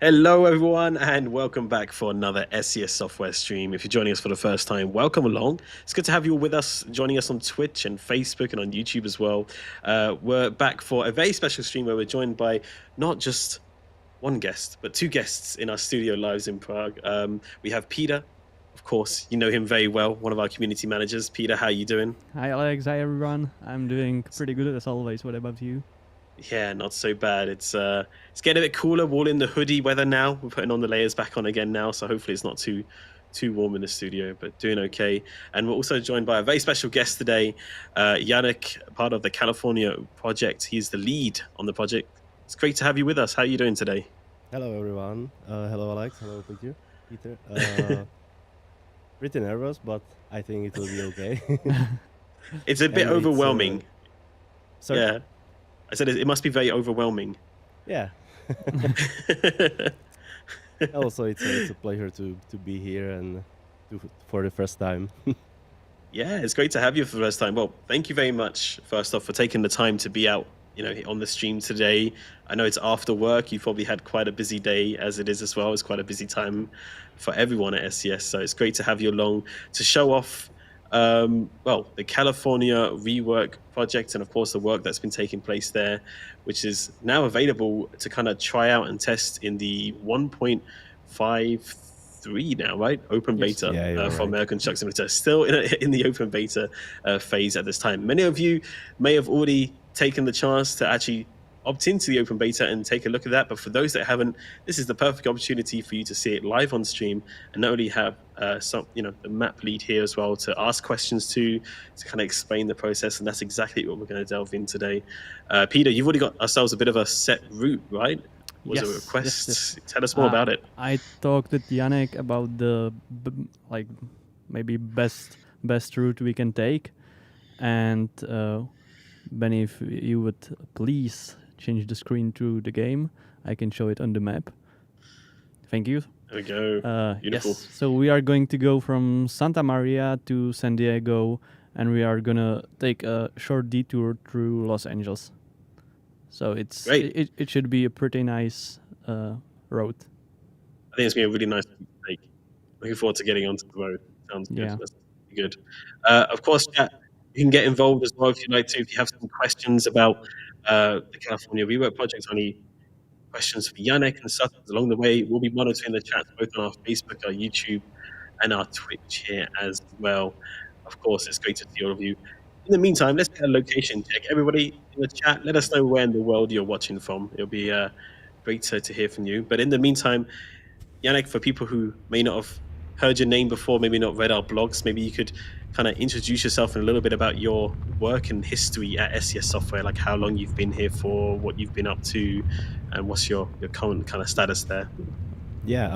Hello, everyone, and welcome back for another SCS software stream. If you're joining us for the first time, welcome along. It's good to have you all with us, joining us on Twitch and Facebook and on YouTube as well. We're back for a very special stream where we're joined by not just one guest, but two guests in our studio lives in Prague. We have Peter. Of course, you know him very well, one of our community managers. Peter, how are you doing? Hi Alex, hi everyone. I'm doing pretty good as always. What about you? Yeah, not so bad. It's getting a bit cooler. We're all in the hoodie weather now. We're putting on the layers back on again now, so hopefully it's not too warm in the studio, but doing okay. And we're also joined by a very special guest today, Yanik, part of the California project. He's the lead on the project. It's great to have you with us. How are you doing today? Hello everyone. Hello Alex. Hello Peter. Pretty nervous, but I think it will be okay. It's a bit And overwhelming. Sorry? Yeah, I said it must be very overwhelming. Yeah. Also, it's a pleasure to be here and for the first time. Yeah, it's great to have you for the first time. Well, thank you very much, first off, for taking the time to be out, on the stream today. I know it's after work. You've probably had quite a busy day as it is as well. It's quite a busy time for everyone at SCS. So it's great to have you along to show off, the California Rework Project and, of course, the work that's been taking place there, which is now available to kind of try out and test in the 1.53 now, right? Open Yes. beta Yeah, for right. American Truck Simulator, still in the open beta phase at this time. Many of you may have already taken the chance to actually opt into the open beta and take a look at that. But for those that haven't, this is the perfect opportunity for you to see it live on stream and not only have the map lead here as well to ask questions to kind of explain the process. And that's exactly what we're going to delve in today. Peter, you've already got ourselves a bit of a set route, right? Was yes, a request? yes. Tell us more about it. I talked with Janek about the maybe best route we can take, and Ben, if you would please change the screen to the game, I can show it on the map. Thank you. There we go. Beautiful. Yes. So we are going to go from Santa Maria to San Diego, and we are gonna take a short detour through Los Angeles. So Great. it should be a pretty nice road. I think it's going to be a really nice take. Looking forward to getting onto the road. Sounds good. Yeah. That's good. Of course, chat, you can get involved as well if you'd like to. If you have some questions about the California Rework Project, any questions for Yanek and stuff along the way, we'll be monitoring the chats both on our Facebook, our YouTube, and our Twitch here as well. Of course, it's great to see all of you. In the meantime, let's get a location check. Everybody in the chat, let us know where in the world you're watching from. It'll be great to hear from you. But in the meantime, Yanek, for people who may not have heard your name before, maybe not read our blogs, maybe you could kind of introduce yourself and a little bit about your work and history at SCS Software, like how long you've been here for, what you've been up to, and what's your current kind of status there. Yeah.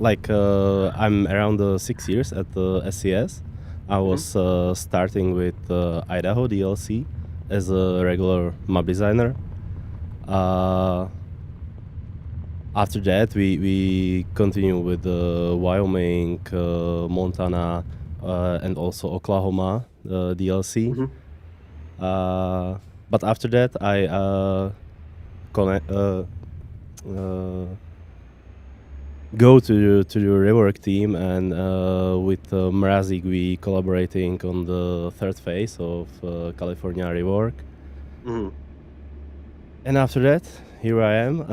I'm around 6 years at the SCS. I was starting with Idaho DLC as a regular map designer. After that, we continue with Wyoming, Montana, and also Oklahoma DLC. But after that, I go to the rework team, and with Mrazik we collaborating on the third phase of California Rework. And after that, here I am.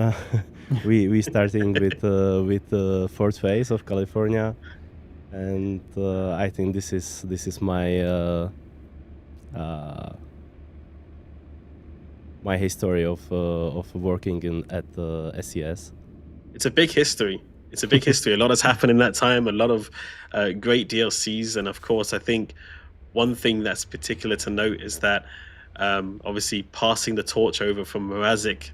we starting with the fourth phase of California, and I think this is my my history of working at SCS. It's a big history. It's a big history. A lot has happened in that time. A lot of great DLCs, and of course, I think one thing that's particular to note is that obviously passing the torch over from Mrazik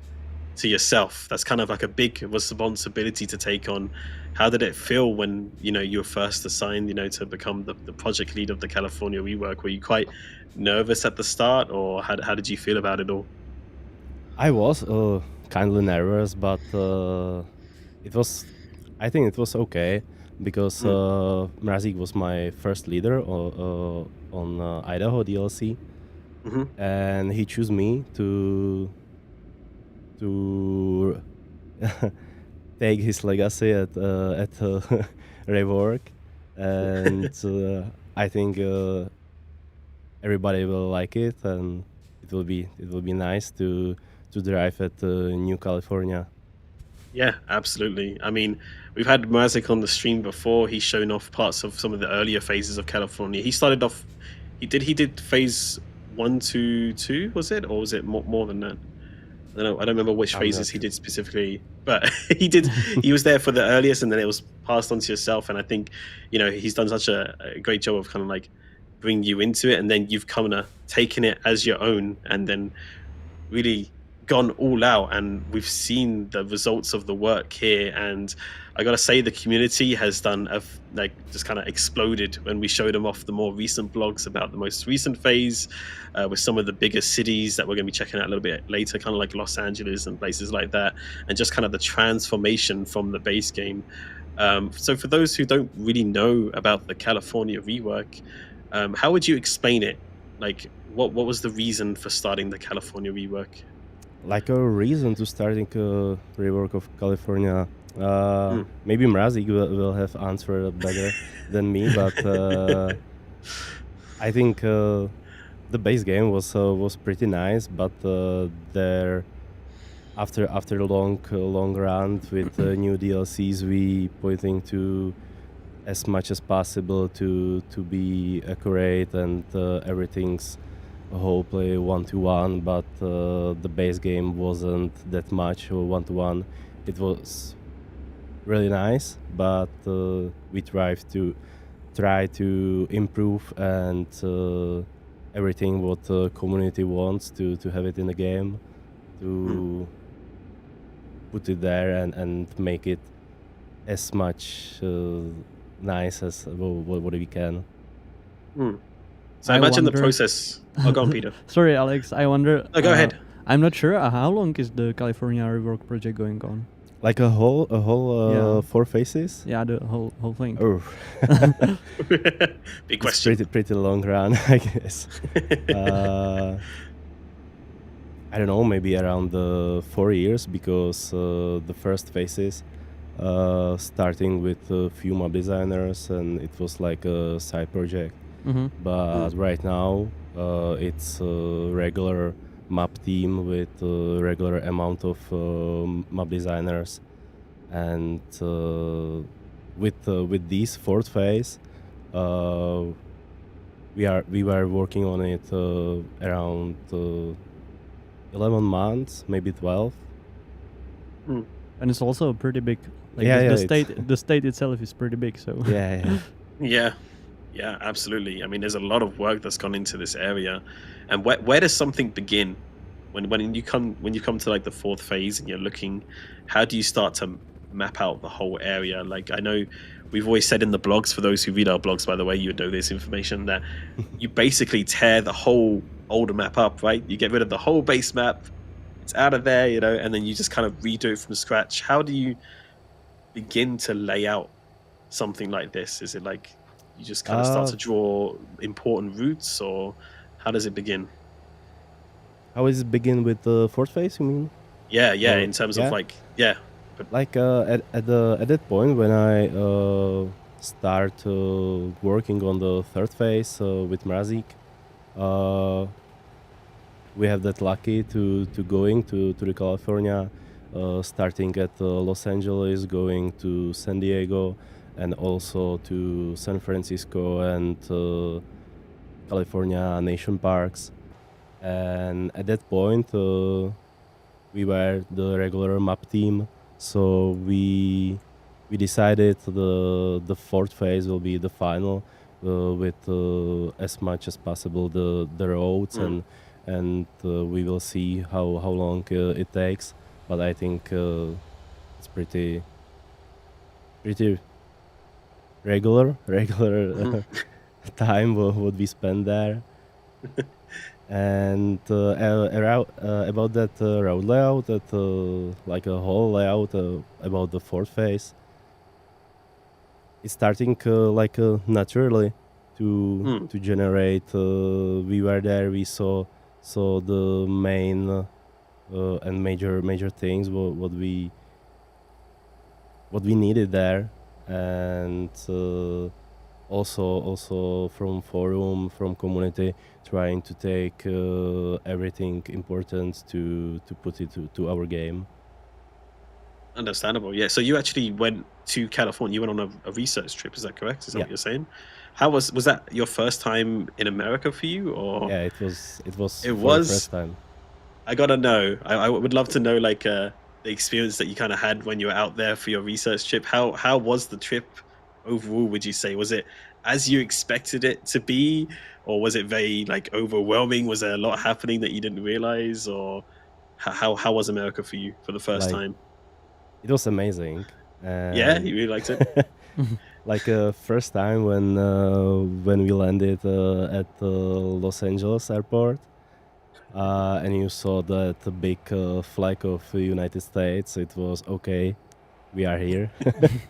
to yourself, that's kind of like a big responsibility to take on. How did it feel when you were first assigned to become the project lead of the California Rework? Were you quite nervous at the start, or how did you feel about it all? I was kindly nervous, but I think it was okay, because Mrazik was my first leader on Idaho DLC, and he chose me to take his legacy at Rework, and I think everybody will like it, and it will be nice to drive at New California. Yeah, absolutely. I mean, we've had Mazik on the stream before. He's shown off parts of some of the earlier phases of California. He started off. He did phase 1 to 2, was it, or was it more than that? I don't know. I don't remember which I'm phases not he sure. did specifically, but he did. He was there for the earliest, and then it was passed on to yourself. And I think, he's done such a great job of kind of like bringing you into it, and then you've kind of taken it as your own, and then really gone all out, and we've seen the results of the work here. And I gotta say, the community has done like just kind of exploded when we showed them off the more recent blogs about the most recent phase, with some of the bigger cities that we're going to be checking out a little bit later, kind of like Los Angeles and places like that, and just kind of the transformation from the base game. So for those who don't really know about the California rework, how would you explain it? Like, what was the reason for starting the California rework? Like a reason to starting a rework of California. Mm. Maybe Mrazik will have answered better than me, but I think the base game was pretty nice, but there after a long run with new DLCs, we pointing to as much as possible to be accurate, and everything's whole play 1-to-1, but the base game wasn't that much 1-to-1. It was really nice, but we try to improve, and everything what the community wants to have it in the game, Mm. to put it there, and make it as much nice as what we can. Mm. So I I imagine the wonder- process. Oh, go on, Peter. Sorry, Alex. I wonder. No, go ahead. I'm not sure. How long is the California Rework project going on? Like a whole Yeah. 4 phases. Yeah, the whole thing. Oh, Big it's question. pretty long run, I guess. I don't know, maybe around 4 years, because the first phases starting with a few mob designers, and it was like a side project. Mm-hmm. But right now it's a regular map team with a regular amount of map designers, and with this fourth phase, uh, we were working on it around 11 months, maybe 12. And it's also pretty big. Like Yeah, the, yeah, the it's- state, the state itself is pretty big. So Yeah. Yeah, absolutely. I mean, there's a lot of work that's gone into this area, and where does something begin when you come to like the fourth phase and you're looking? How do you start to map out the whole area? Like, I know we've always said in the blogs, for those who read our blogs, by the way, you would know this information, that you basically tear the whole older map up, right? You get rid of the whole base map, it's out of there, and then you just kind of redo it from scratch. How do you begin to lay out something like this? Is it like you just kind of start to draw important routes, or how does it begin? How is it begin with the fourth phase, you mean? Yeah, Well, in terms yeah. of like, yeah. Like at that point when I start working on the third phase with Mrazik, we have that lucky to going to the California, starting at Los Angeles, going to San Diego, and also to San Francisco and California Nation Parks. And at that point, we were the regular map team, so we decided the fourth phase will be the final, with as much as possible the roads, and we will see how long it takes. But I think it's pretty regular time what we spend there. And about that road layout, that like a whole layout about the fourth phase, it's starting naturally to generate. We were there, we saw the main and major things what we what we needed there, and also from forum, from community, trying to take everything important to put it to our game. Understandable. Yeah. So you actually went to California. You went on a research trip. Is that correct? Is that Yeah, what you're saying? How was that your first time in America for you, or yeah, it was it for the first was? time. I gotta know. I would love to know like the experience that you kind of had when you were out there for your research trip. How was the trip overall? Would you say was it as you expected it to be, or was it very like overwhelming? Was there a lot happening that you didn't realize, or how was America for you for the first Like, time? it was amazing, Yeah, and you really liked it. like first time when we landed at Los Angeles airport, and you saw that big flag of the United States. It was okay. We are here.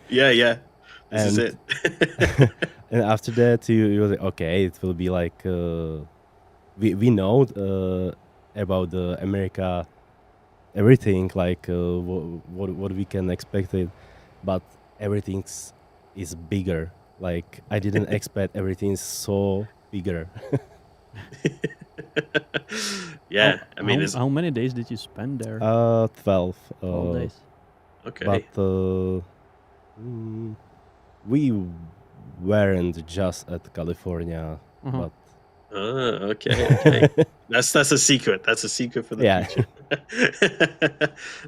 Yeah, yeah. This is And it. and after that you were like, okay, it will be like we know about the America, everything, like what we can expect it, but everything is bigger. Like, I didn't expect everything so bigger. Yeah, I mean, there's How many days did you spend there? 12, 12 days. but okay. we weren't just at California, Uh-huh. but Okay. That's a secret. That's a secret for the yeah. future.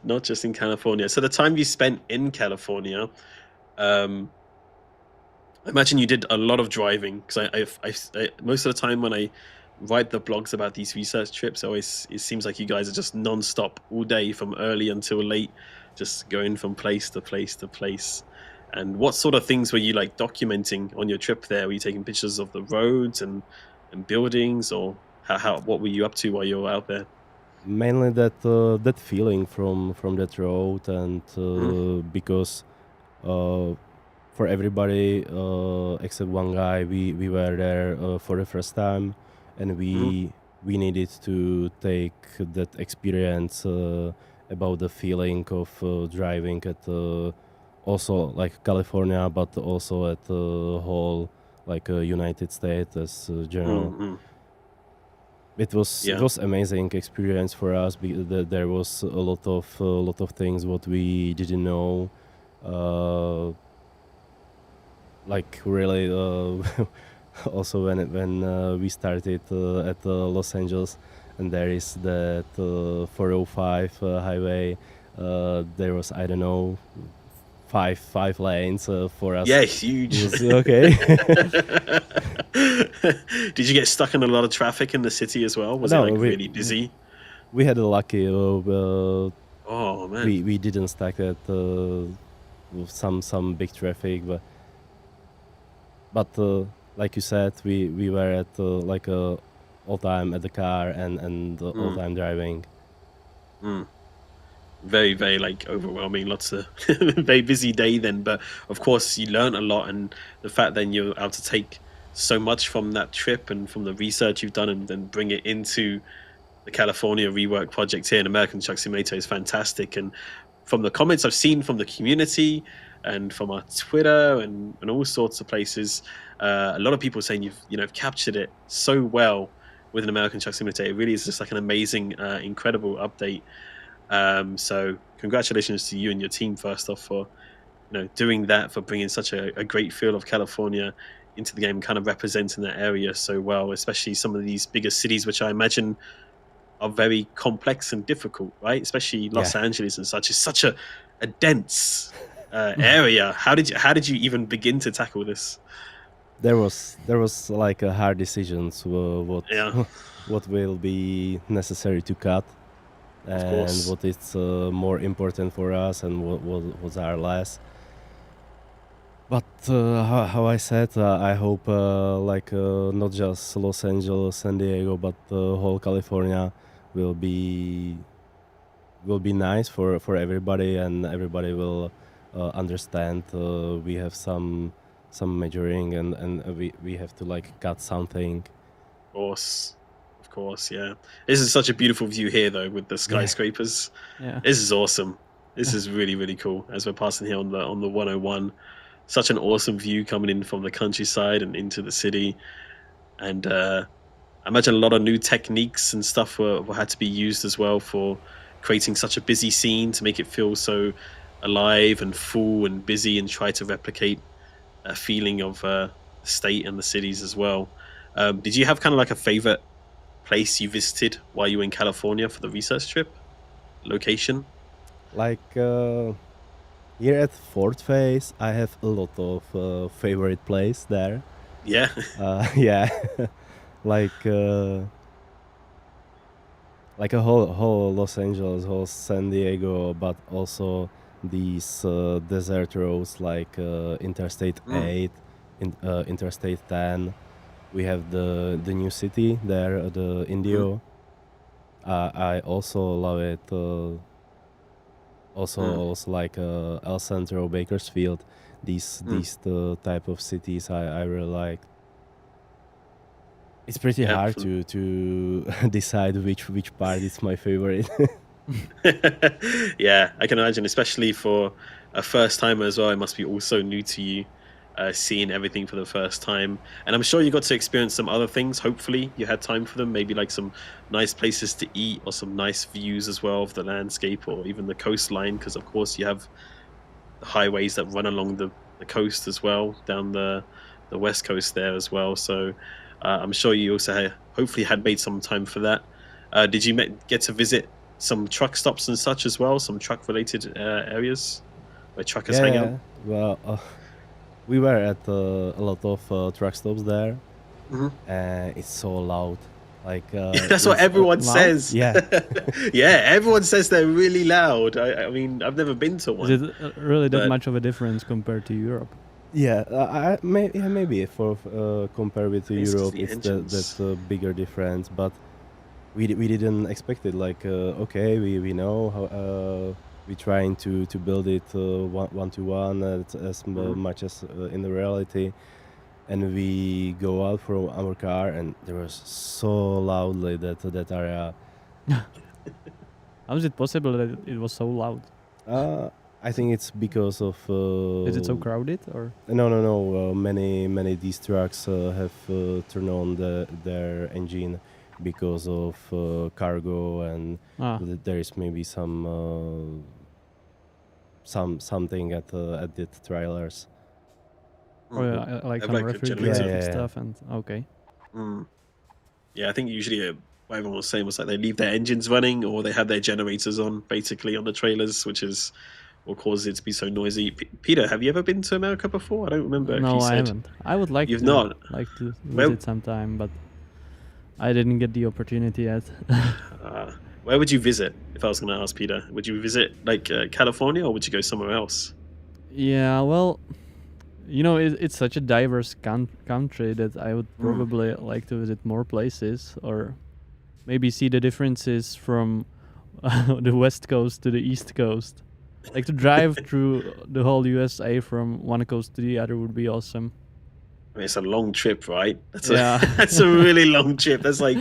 Not just in California. So the time you spent in California, um, I imagine you did a lot of driving because most of the time when I write the blogs about these research trips, always it seems like you guys are just non-stop all day from early until late, just going from place to place to place. And what sort of things were you like documenting on your trip there? Were you taking pictures of the roads and buildings, or how what were you up to while you were out there? Mainly that feeling from that road, and Mm, because uh, for everybody except one guy, we were there for the first time, and mm, we needed to take that experience about the feeling of driving at also like California, but also at the whole, like United States as general. mm. It Yeah. was amazing experience for us because there was a lot of things what we didn't know, uh, like really also when we started at Los Angeles, and there is that 405 highway. There was, I don't know, five lanes for us. Yeah, It huge. was okay. Did you get stuck in a lot of traffic in the city as well? Was it No, like really busy? we had a lucky. Oh man. We didn't stack at some big traffic, but like you said, we were at like all time at the car, and all Mm, time driving. mm. Very, very like overwhelming. Lots of very busy day then, but of course you learn a lot, and the fact then you're able to take so much from that trip and from the research you've done and then bring it into the California Rework Project here in American Truck Simulator is fantastic. And from the comments I've seen from the community and from our Twitter and all sorts of places, a lot of people saying you've captured it so well with an American Truck Simulator. It really is just like an amazing, incredible update. So congratulations to you and your team first off for doing that, for bringing such a great feel of California into the game, kind of representing that area so well, especially some of these bigger cities, which I imagine are very complex and difficult, right? Especially Yeah, Los Angeles and such is such a dense area. How did you even begin to tackle this? there was like a hard decisions what Yeah, what will be necessary to cut, of and course. what is more important for us, and what are less. But how I said, I hope like not just Los Angeles, San Diego, but whole California will be will be nice for everybody, and everybody will understand. We have some measuring, and we have to like cut something. Of course. Of course, yeah. This is such a beautiful view here though with the Yeah, skyscrapers. Yeah. This is awesome. This is really, really cool. As we're passing here on the 101, such an awesome view coming in from the countryside and into the city. And I imagine a lot of new techniques and stuff were had to be used as well for creating such a busy scene to make it feel so alive and full and busy, and try to replicate a feeling of the state and the cities as well. Did you have kind of like a favorite place you visited while you were in California for the research trip? Location? Like here at Fort Face, I have a lot of favorite place there. Yeah. Yeah, like like a whole Los Angeles, whole San Diego, but also these desert roads like Interstate 8, Interstate 10. We have the new city there, the Indio. I also love it. Also like El Centro, Bakersfield. These type of cities I really like. It's pretty hard to decide which part is my favorite. Yeah, I can imagine, especially for a first timer as well. It must be also new to you, seeing everything for the first time. And I'm sure you got to experience some other things. Hopefully, you had time for them. Maybe like some nice places to eat, or some nice views as well of the landscape, or even the coastline. Because of course, you have the highways that run along the coast as well, down the west coast there as well. So I'm sure you also hopefully had made some time for that. Did you get to visit some truck stops and such as well, some truck related areas where truckers hang out? Well, we were at a lot of truck stops there. It's so loud. Like that's what everyone says. Yeah. Yeah, everyone says they're really loud. I mean, I've never been to one. Is it really that much of a difference compared to Europe? Yeah, maybe for compared with Europe, that's a bigger difference. But we didn't expect it. Like okay, we know how we're trying to build it one to one as much as in the reality. And we go out from our car, and there was so loudly that area. How is it possible that it was so loud? I think it's because of. Is it so crowded, or? No. Many these trucks have turned on their engine because of cargo, and there is maybe something at the trailers. Oh yeah, like some refrigerated stuff, and okay. Yeah, I think usually what everyone was saying was like they leave their engines running, or they have their generators on, basically on the trailers, which is what causes it to be so noisy. Peter, have you ever been to America before? I don't remember. No, if you said. I haven't. I would like You've to. Not like to visit sometime, but I didn't get the opportunity yet. Where would you visit? If I was going to ask Peter, would you visit like California, or would you go somewhere else? Yeah, well, you know, it's such a diverse country that I would probably like to visit more places, or maybe see the differences from the west coast to the east coast. Like to drive through the whole USA from one coast to the other would be awesome. I mean, it's a long trip, right? Yeah. That's a really long trip. That's like,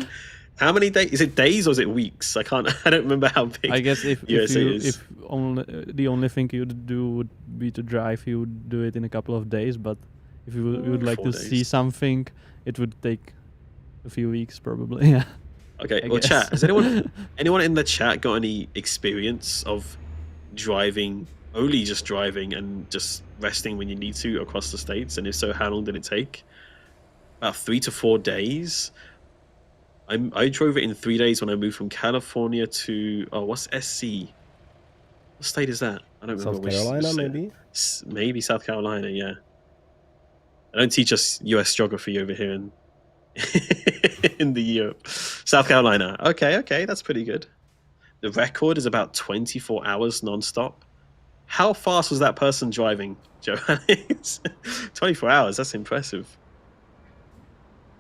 how many days? Is it days or is it weeks? I don't remember how big. I guess if is. the only thing you would do would be to drive, you would do it in a couple of days. But if you would like to see something, it would take a few weeks probably. Yeah. Okay. Well, chat. Has anyone in the chat got any experience of driving, only just driving and just resting when you need to across the states? And if so, how long did it take? About 3 to 4 days. I drove it in 3 days when I moved from California to what's SC? What state is that? I don't remember. South Carolina, maybe. Maybe South Carolina. Yeah. I don't teach us U.S. geography over here in in the Europe. South Carolina. Okay, that's pretty good. The record is about 24 hours non-stop. How fast was that person driving, Joe? 24 hours. That's impressive.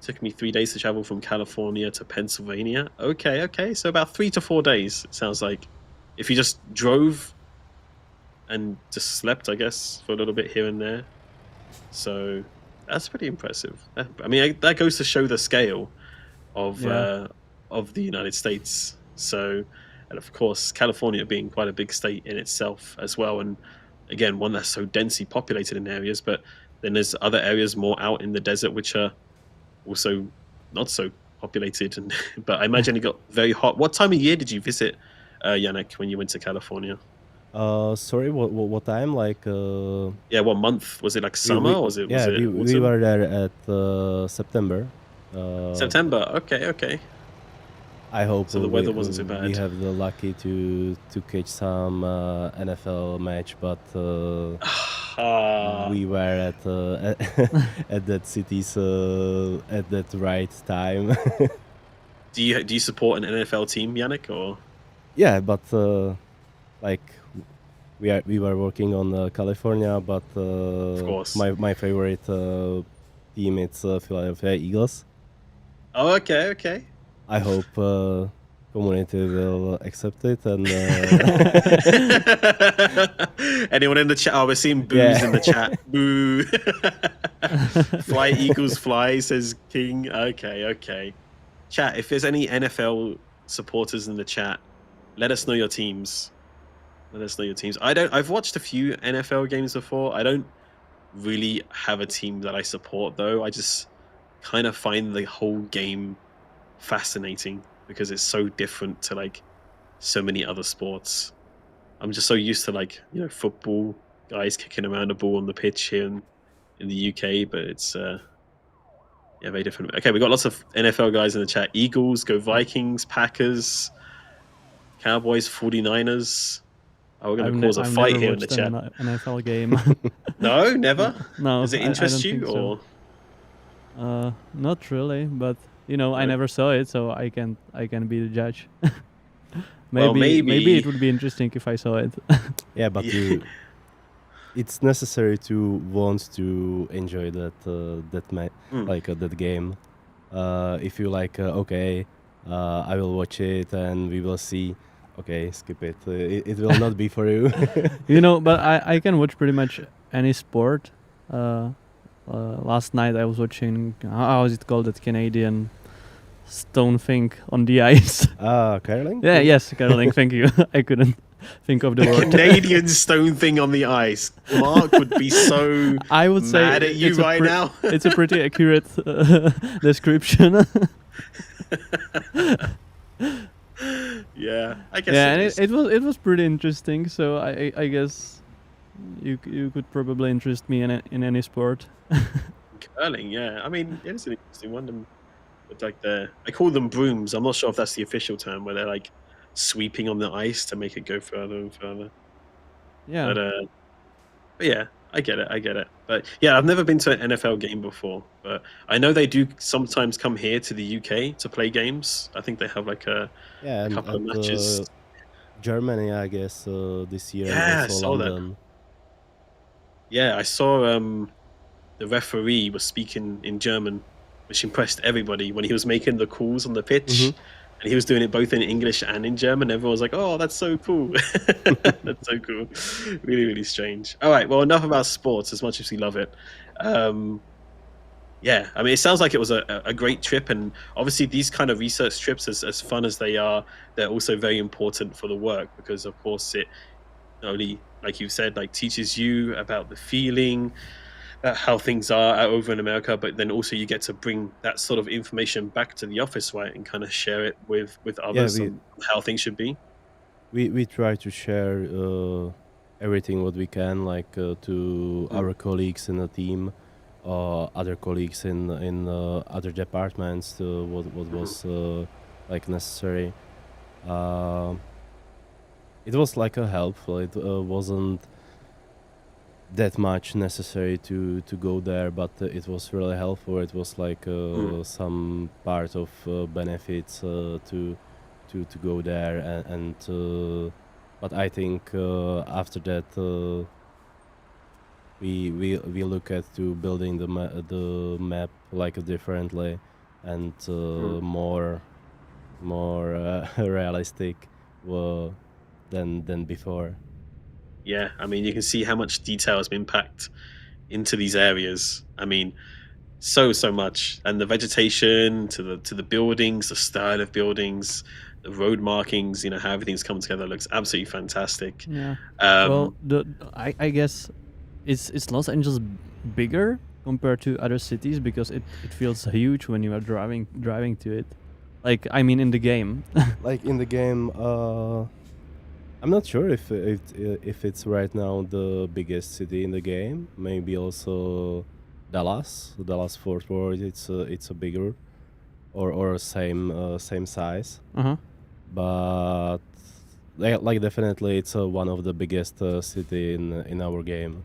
Took me 3 days to travel from California to Pennsylvania. Okay. So about 3 to 4 days, it sounds like. If you just drove and just slept, I guess, for a little bit here and there. So that's pretty impressive. I mean, that goes to show the scale of the United States. So And of course, California being quite a big state in itself as well, and again, one that's so densely populated in areas, but then there's other areas more out in the desert which are also not so populated. And but I imagine it got very hot. What time of year did you visit, Yanik, when you went to California? Sorry, what time? Like, Yeah, what month was it? Like summer, we or was it yeah, we autumn? were there at September. September. Okay, okay. I hope So the weather wasn't so we bad. have the lucky to catch some NFL match, but Ah, we were at at that city's at that right time. do you support an NFL team, Yannick, or? Yeah, but like we were working on California, but Of course. my favorite team it's Philadelphia Eagles. Oh, okay, okay. I hope community will accept it and Anyone in the chat? Oh, we're seeing boos Yeah. in the chat. Boo. Fly Eagles fly, says King. Okay, okay. Chat, if there's any NFL supporters in the chat, let us know your teams. Let us know your teams. I've watched a few NFL games before. I don't really have a team that I support though. I just kind of find the whole game fascinating because it's so different to like so many other sports. I'm just so used to like, you know, football guys kicking around a ball on the pitch here in the UK, but it's yeah, very different. Okay, we got lots of NFL guys in the chat. Eagles, go Vikings, Packers, Cowboys, 49ers. Oh, we're going to cause a I've fight never here in the watched chat. an NFL game. No, never? No, Does it I interest don't you, think so. or? Not really, but you know, I No. never saw it, so I can be the judge. Well, maybe maybe. it would be interesting if I saw it. Yeah, but Yeah. it's necessary to want to enjoy that Mm. that game. If you like, okay, I will watch it and we will see. Okay, skip it. It will not be for you. You know, but I can watch pretty much any sport. Last night I was watching, how is it called, that Canadian stone thing on the ice. Curling? Yeah, yes, curling. Thank you. I couldn't think of the word. Canadian stone thing on the ice. Mark would be so I would say mad at you it's a right now. It's a pretty accurate description. Yeah, I guess. Yeah, it and is. it was pretty interesting. So I guess you could probably interest me in any sport. Curling, yeah. I mean, it's an interesting one. With like I call them brooms. I'm not sure if that's the official term, where they're like sweeping on the ice to make it go further and further. Yeah. But yeah, I get it. But yeah, I've never been to an NFL game before, but I know they do sometimes come here to the UK to play games. I think they have like a couple of matches. Germany, I guess, this year, Yeah, I and also saw that. London. Yeah, I saw the referee was speaking in German, which impressed everybody when he was making the calls on the pitch. And he was doing it both in English and in German. Everyone was like, "Oh, that's so cool! That's so cool! Really, really strange." All right, well, enough about sports. As much as we love it, yeah. I mean, it sounds like it was a great trip, and obviously, these kind of research trips, as fun as they are, they're also very important for the work because, of course, it not only, like you said, like teaches you about the feeling, how things are over in America, but then also you get to bring that sort of information back to the office, right, and kind of share it with others on how things should be. We try to share everything what we can, like to our colleagues in the team, other colleagues in other departments, what was like necessary. It was like a help. It wasn't that much necessary to go there, but it was really helpful. It was like some part of benefits to go there, and but I think after that we look at to building the map like differently and more realistic than before. Yeah, I mean, you can see how much detail has been packed into these areas. I mean, so much, and the vegetation to the buildings, the style of buildings, the road markings, how everything's come together looks absolutely fantastic. Yeah. Well, I guess is Los Angeles bigger compared to other cities, because it feels huge when you are driving to it. Like, I mean, in the game. Like in the game, I'm not sure if it's right now the biggest city in the game. Maybe also Dallas Fort Worth. It's a bigger or same size, Uh-huh. but like definitely it's one of the biggest city in our game.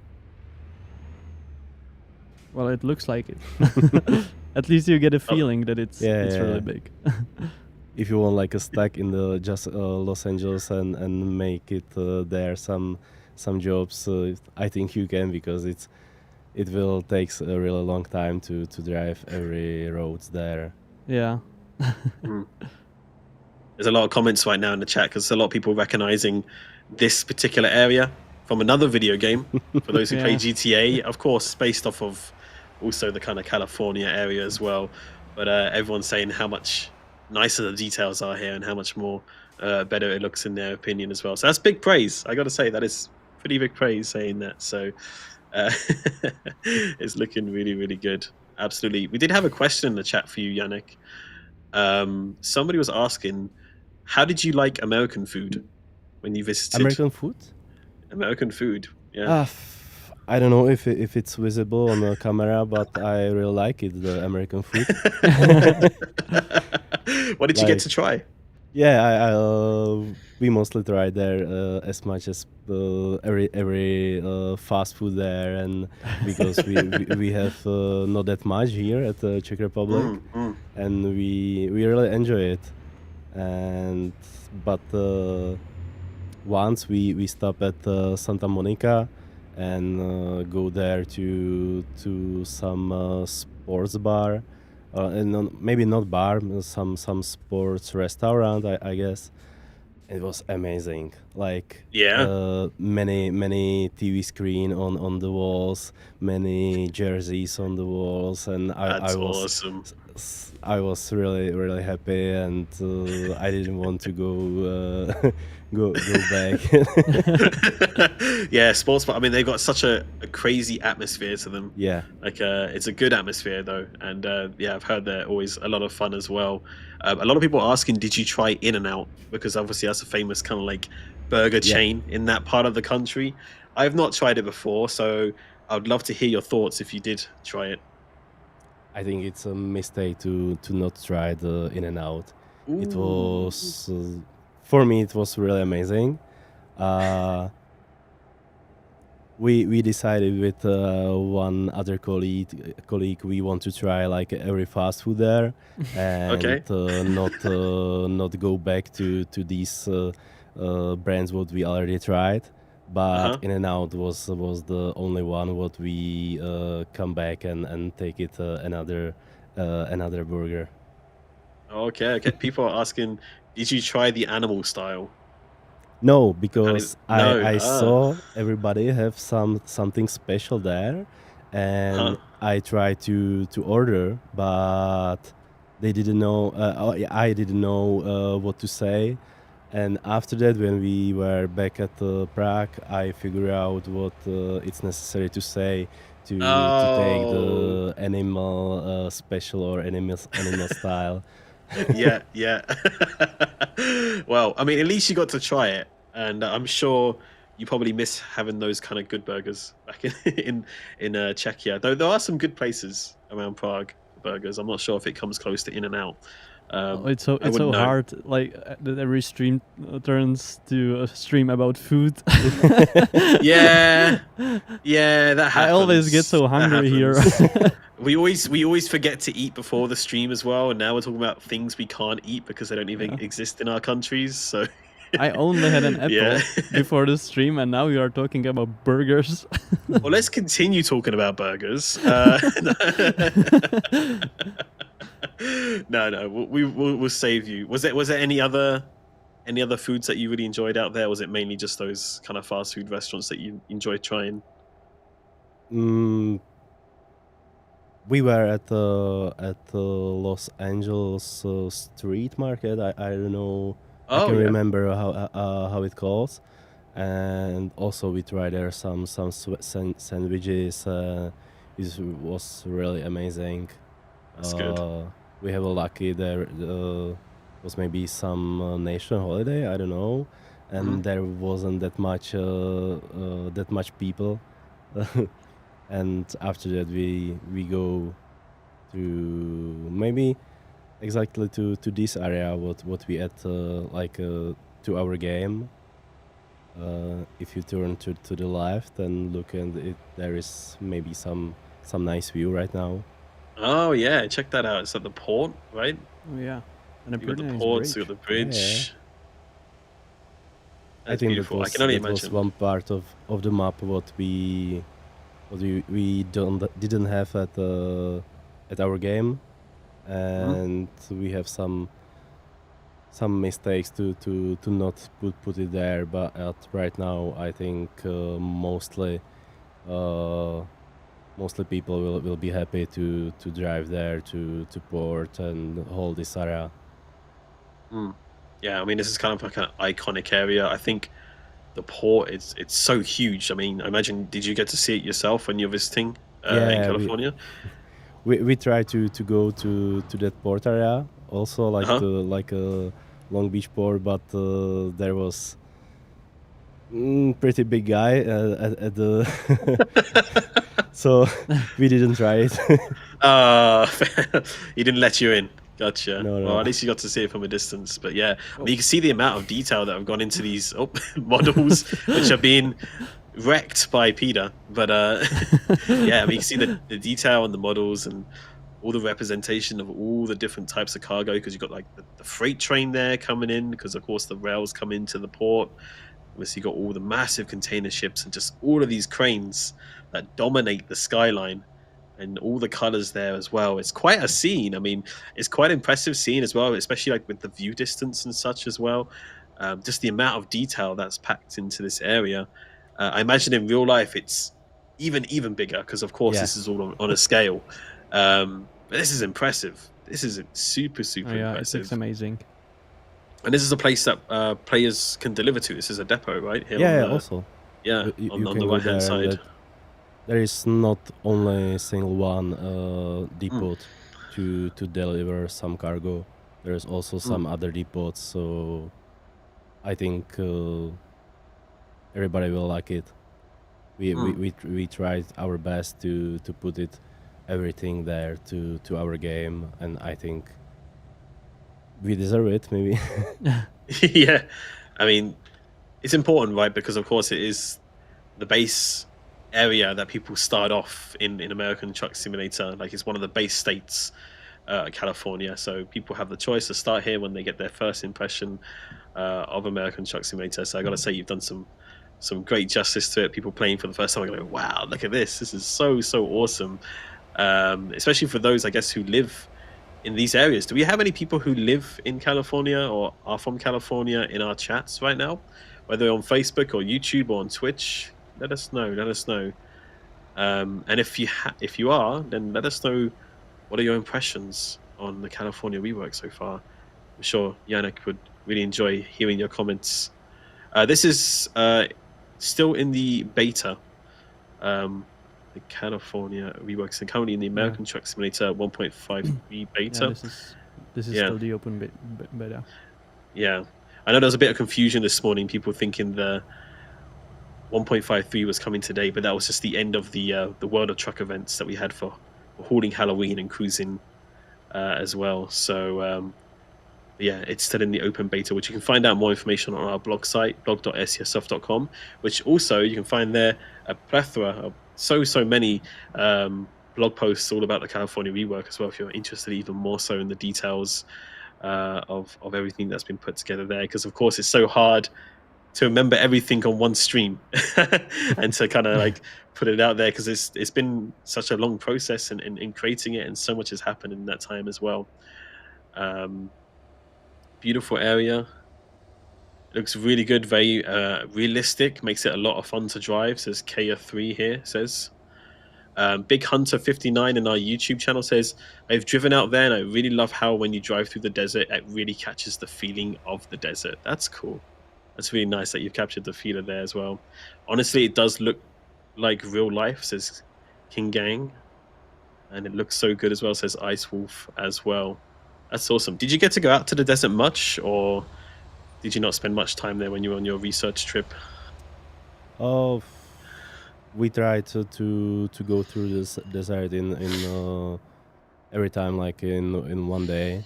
Well, it looks like it. At least you get a feeling that it's Yeah. really big. If you want like a stack in the just Los Angeles and make it there some jobs, I think you can, because it will takes a really long time to drive every roads there. Yeah. There's a lot of comments right now in the chat because a lot of people recognizing this particular area from another video game. For those who play Yeah. GTA, of course, based off of also the kind of California area as well. But everyone's saying how much nicer the details are here and how much more better it looks in their opinion as well. So that's big praise. I got to say, that is pretty big praise saying that. So it's looking really, really good. Absolutely. We did have a question in the chat for you, Yanik. Somebody was asking, how did you like American food when you visited? American food? American food, yeah. I don't know if it's visible on the camera, but I really like it, the American food. What did you get to try? Yeah, we mostly try there as much as every fast food there, and because we have not that much here at the Czech Republic, and we really enjoy it. But once we stop at Santa Monica and go there to some sports bar. And maybe not bar, some sports restaurant, I guess. It was amazing. Like, many TV screen on the walls, many jerseys on the walls, and I was awesome. I was really happy, and I didn't want to go back. Yeah, sports bar. I mean, they've got such a crazy atmosphere to them. Yeah, like it's a good atmosphere though, and yeah, I've heard they're always a lot of fun as well. A lot of people are asking, did you try In-N-Out? Because obviously that's a famous kind of like burger chain in that part of the country. I've not tried it before, so I would love to hear your thoughts if you did try it. I think it's a mistake to not try the In-N-Out. It was for me, it was really amazing. We decided with one other colleague we want to try like every fast food there, and not go back to these brands what we already tried. But In-N-Out was the only one what we come back and take it another burger. Okay. People are asking, did you try the animal style? No, because I saw everybody have something special there, and I tried to order, but they didn't know. I didn't know what to say, and after that, when we were back at Prague, I figured out what it's necessary to say to take the animal special or animal style. Yeah. Well, I mean, at least you got to try it, and I'm sure you probably miss having those kind of good burgers back in Czechia. Though there are some good places around Prague for burgers. I'm not sure if it comes close to In-N-Out. It's so hard. Like that every stream turns to a stream about food. Yeah, that happens. I always get so hungry here. We always forget to eat before the stream as well, and now we're talking about things we can't eat because they don't even exist in our countries. So I only had an apple before the stream, and now we are talking about burgers. Well, let's continue talking about burgers. No, we'll save you. Was there any other foods that you really enjoyed out there? Or was it mainly just those kind of fast food restaurants that you enjoyed trying? we were at the Los Angeles street market. I don't know. I Oh can yeah, remember how it calls, and also we tried there some sandwiches. It was really amazing. that's good. We have a lucky there was maybe some nation holiday. I don't know, Mhm. and there wasn't that much people. And after that, we go to maybe exactly to this area what we at to our game. If you turn to the left and look, and there is maybe some nice view right now. Oh yeah, check that out. It's at the port, right? Oh yeah, and a You got pretty the nice ports, you got bridge. the Yeah, yeah. bridge. I That's think beautiful. I can only that was imagine. one part of the map what we didn't have at our game, Mhm. and we have some mistakes to not put it there. But right now, I think uh, mostly people will be happy to drive there to port and hold this area. Mm. Yeah, I mean, this is kind of like an iconic area. I think the port it's so huge. I mean, I imagine did you get to see it yourself when you're visiting in Yeah, California? we try to go to that port area also, Uh-huh. like a Long Beach port, but there was pretty big guy at the so we didn't try it. Uh, he didn't let you in. Gotcha. No, Well, no. at least you got to see it from a distance. But yeah, I Oh, mean, you can see the amount of detail that have gone into these models, which are being wrecked by Peter. But yeah, I mean, you can see the detail on the models and all the representation of all the different types of cargo because you've got like the freight train there coming in because, of course, the rails come into the port. Obviously, you got all the massive container ships and just all of these cranes that dominate the skyline and all the colors there as well. It's quite a scene. I mean, it's quite impressive scene as well, especially like with the view distance and such as well. Just the amount of detail that's packed into this area. I imagine in real life it's even bigger because, of course, Yeah, this is all on a scale. But this is impressive. This is oh super yeah, it looks impressive. amazing. And this is a place that players can deliver to. This is a depot, right here on yeah. the Also, yeah you on can the go right hand there, and side. that there is not only single one Mm, depot to deliver some cargo. There is also mm, some other depots, so I think everybody will like it. mm. We tried our best to put it everything there to our game, and I think we deserve it. Maybe. Yeah, I mean it's important, right? Because of course it is the base area that people start off in American Truck Simulator. Like it's one of the base states, California. So people have the choice to start here when they get their first impression of American Truck Simulator. So I got to say you've done some great justice to it. People playing for the first time are going, "Wow, look at this! This is so awesome." Especially for those, I guess, who live in these areas. Do we have any people who live in California or are from California in our chats right now, whether on Facebook or YouTube or on Twitch? Let us know. Let us know. And if you are, then let us know what are your impressions on the California rework so far. I'm sure Yanik would really enjoy hearing your comments. This is still in the beta. Um, the California reworks and currently in the Yeah, American Truck Simulator 1.53 yeah. beta. This is Yeah, still the open beta. yeah. I know there was a bit of confusion this morning. People thinking the 1.53 was coming today, but that was just the end of the World of Truck events that we had for hauling Halloween and cruising as well. So yeah, it's still in the open beta, which you can find out more information on our blog site, blog.scsoft.com, which also you can find there a plethora of so many blog posts all about the California rework as well. If you're interested even more so in the details of everything that's been put together there, because of course it's so hard to remember everything on one stream and to kind of like put it out there because it's been such a long process in creating it and so much has happened in that time as well. Um, Beautiful area. Looks really good, very realistic, makes it a lot of fun to drive. Says Kia 3 here, says. Big Hunter 59 in our YouTube channel says, I've driven out there and I really love how when you drive through the desert, it really catches the feeling of the desert. That's cool. That's really nice that you've captured the feeler there as well. Honestly, it does look like real life, says King Gang. And it looks so good as well, says Ice Wolf as well. That's awesome. Did you get to go out to the desert much, or did you not spend much time there when you were on your research trip? Oh, we tried to go through this desert in every time, like in one day.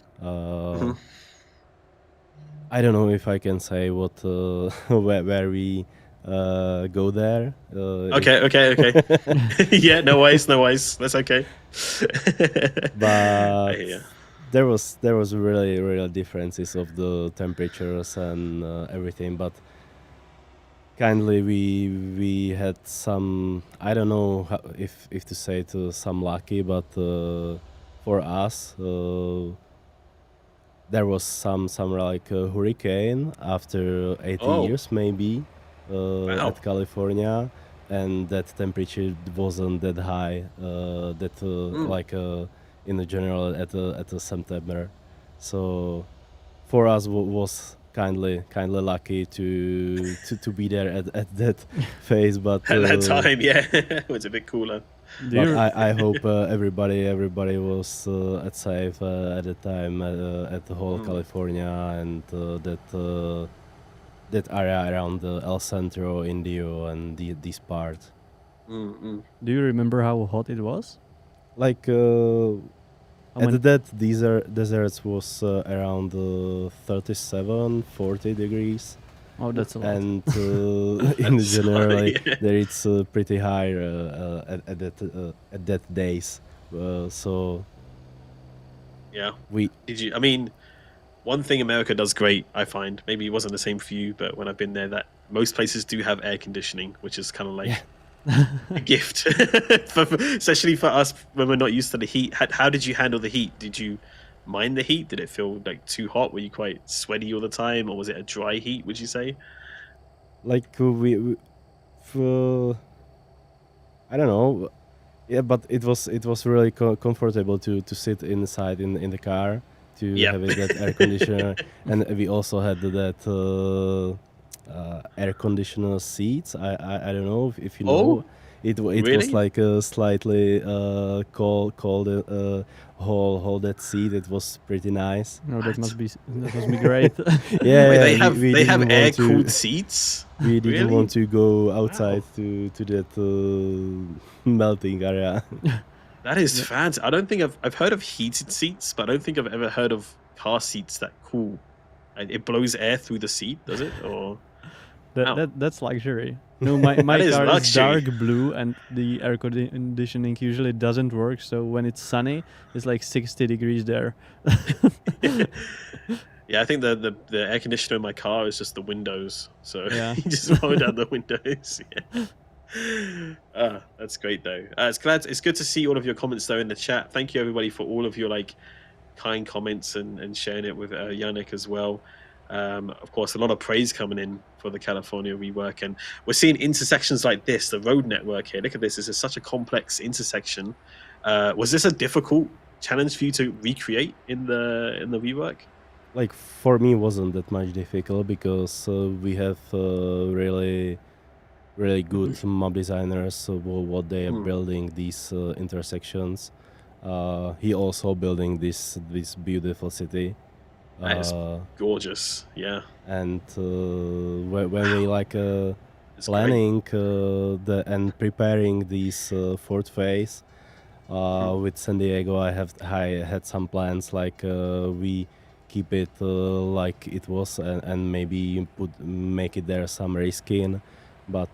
I don't know if I can say what where we go there. Okay. Yeah, no worries. That's okay. But I hear ya. there was really differences of the temperatures and everything. But kindly we had some, I don't know if to say it, some lucky, but for us there was some like hurricane after 80 Oh. years maybe Wow. at California, and that temperature wasn't that high like in the general at the September. So for us was kindly lucky to be there at that phase, but At that time, yeah, it was a bit cooler. but I hope everybody was at safe at the time at the whole California and that area around El Centro, Indio, and these parts. Mm-mm. Do you remember how hot it was? Like How many- at that deserts was around 37, 40 degrees. Oh, that's a lot. And in That's general, high, like, yeah. there it's pretty high at that days. So Yeah. we I mean, one thing America does great, I find, maybe it wasn't the same for you, but when I've been there, that most places do have air conditioning, which is kind of like a gift, especially for us when we're not used to the heat. How did you handle the heat? Did you mind the heat? Did it feel like too hot? Were you quite sweaty all the time, or was it a dry heat, would you say? like I don't know. Yeah, but it was really comfortable to sit inside in the car to Yeah. have that air conditioner, and we also had that air conditioner seats. I don't know if you know. Oh, It really? was like a slightly cold whole that seat. It was pretty nice. No, that What? must be great. Yeah, Wait, we they have didn't air want to. cooled seats? We didn't Really? want to go outside to that melting area. That is fancy. I don't think I've heard of heated seats, but I don't think I've ever heard of car seats that cool. It blows air through the seat, does it? Or wow. That's luxury. No, my That is car is luxury. dark blue, and the air conditioning usually doesn't work. So when it's sunny, it's like 60 degrees there. Yeah, I think the air conditioner in my car is just the windows. So Yeah. you just roll down the windows. Yeah. That's great though. It's good to see all of your comments though in the chat. Thank you everybody for all of your like kind comments and sharing it with Yanik as well. Of course, a lot of praise coming in for the California rework, and we're seeing intersections like this, the road network here. Look at this. This is such a complex intersection. Was this a difficult challenge for you to recreate in the rework? Like for me, wasn't that much difficult because we have really good mob designers. What they are building these intersections. He also building this beautiful city. That is gorgeous. Yeah. And when we like It's planning and preparing this fourth phase with San Diego, I had some plans like we keep it like it was and maybe make it there some reskin, but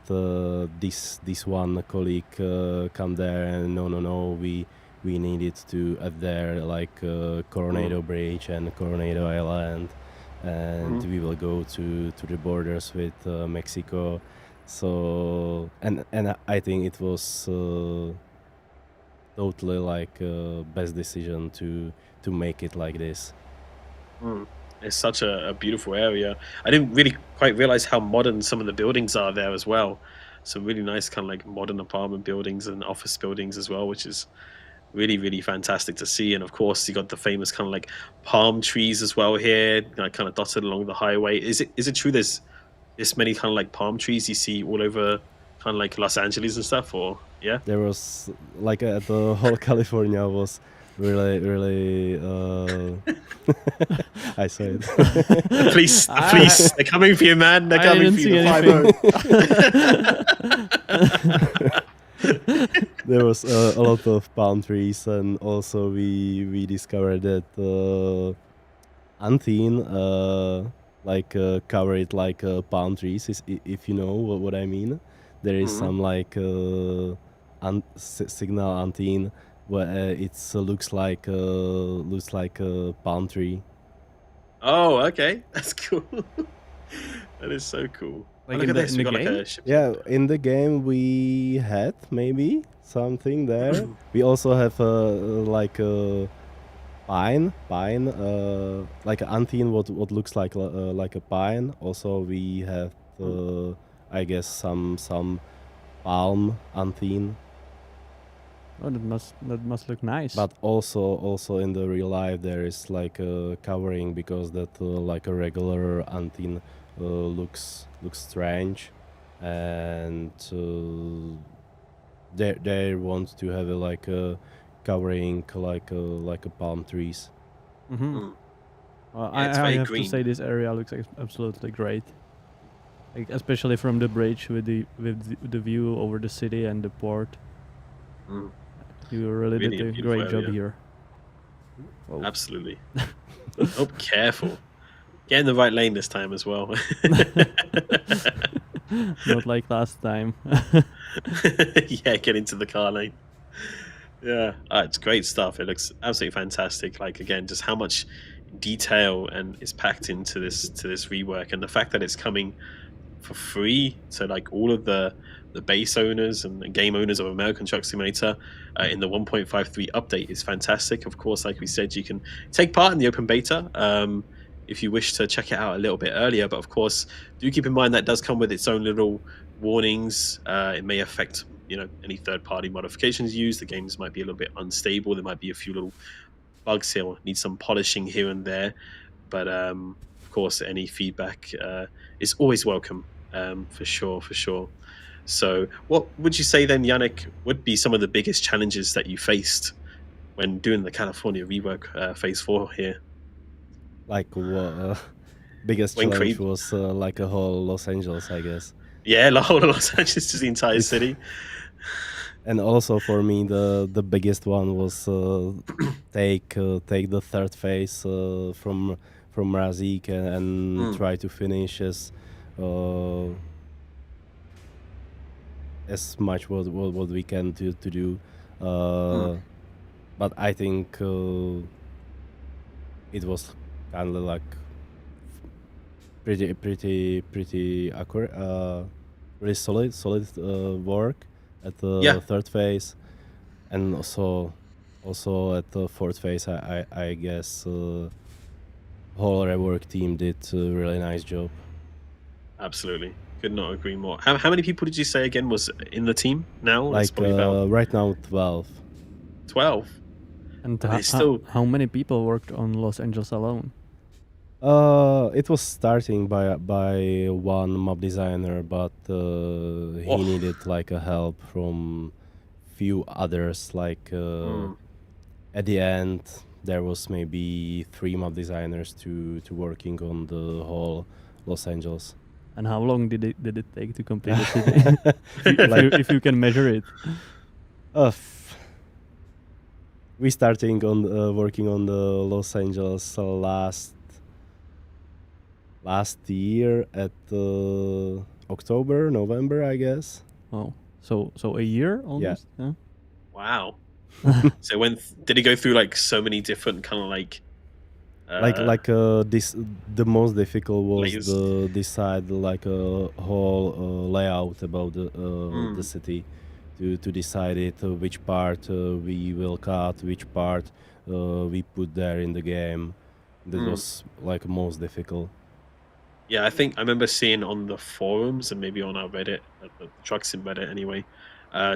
this one colleague come there and no we needed to add there like Coronado Bridge and Coronado Island, and we will go to the borders with Mexico. So and I think it was totally like best decision to make it like this. It's such a beautiful area. I didn't really quite realize how modern some of the buildings are there as well. some really nice kind of like modern apartment buildings and office buildings as well, which is really, really fantastic to see. And of course, you got the famous kind of like palm trees as well here, kind of dotted along the highway. Is it true there's this many kind of like palm trees you see all over kind of like Los Angeles and stuff? Or yeah, There was like the whole California was really I saw it. the police, they're coming for you, man. They're I coming didn't for see you. There was a lot of palm trees, and also we discovered that Antin covered like palm trees. If you know what I mean, there is some like signal Antin where it looks like a palm tree. Oh, okay, that's cool. That is so cool. Like Look in at the- this. in We the got like game? a ship. Yeah, in the game we had maybe something there. We also have like a pine, like an Antin, what looks like a pine. Also, we have I guess some palm Antin, Oh, that must look nice. but also in the real life there is like a covering, because that like a regular Antin looks strange, and they want to have like a covering like a palm trees. Mm-hmm. Well, Yeah, it's I very have green. to say this area looks absolutely great. Like especially from the bridge with the view over the city and the port. Mm, You really Really did a beautiful great job area. here. Whoa. absolutely. Oh, careful. Get in the right lane this time as well. Not like last time. Yeah, get into the car lane. Yeah, it's great stuff. It looks absolutely fantastic. Like again, just how much detail and is packed into this rework, and the fact that it's coming for free. So like all of the base owners and the game owners of American Truck Simulator in the 1.53 update is fantastic. Of course, like we said, you can take part in the open beta if you wish to check it out a little bit earlier. But of course, do keep in mind that does come with its own little warnings. It may affect any third-party modifications used. The games might be a little bit unstable. There might be a few little bugs here, need some polishing here and there. But of course, any feedback is always welcome. For sure. So, what would you say then, Yanik, would be some of the biggest challenges that you faced when doing the California Rework Phase 4 here? Like biggest When challenge creep- was like a whole Los Angeles, I guess. Yeah, the whole of Los Angeles to the entire city. And also for me, the biggest one was take the third phase from Razik and try to finish as much what we can to do. But I think it was kind of like pretty accurate, really solid work at the third phase, and also at the fourth phase. I guess whole rework team did a really nice job. Absolutely. Could not agree more. How many people did you say again was in the team now? It's Like probably about right now 12. 12. And But it's still- how many people worked on Los Angeles alone? It was starting by one mob designer, but he needed like a help from few others. Like at the end, there was maybe 3 mob designers to working on the whole Los Angeles. And how long did it take to complete the city? if you can measure it. We starting on working on the Los Angeles last year at October, November, I guess. Oh, so a year almost. Yeah. Wow. So did he go through like so many different kind of like this the most difficult was layers? the decide like a whole layout about the city, to decide it which part we will cut, which part we put there in the game. That was like most difficult. Yeah, I think I remember seeing on the forums and maybe on our Reddit, the trucks in Reddit anyway.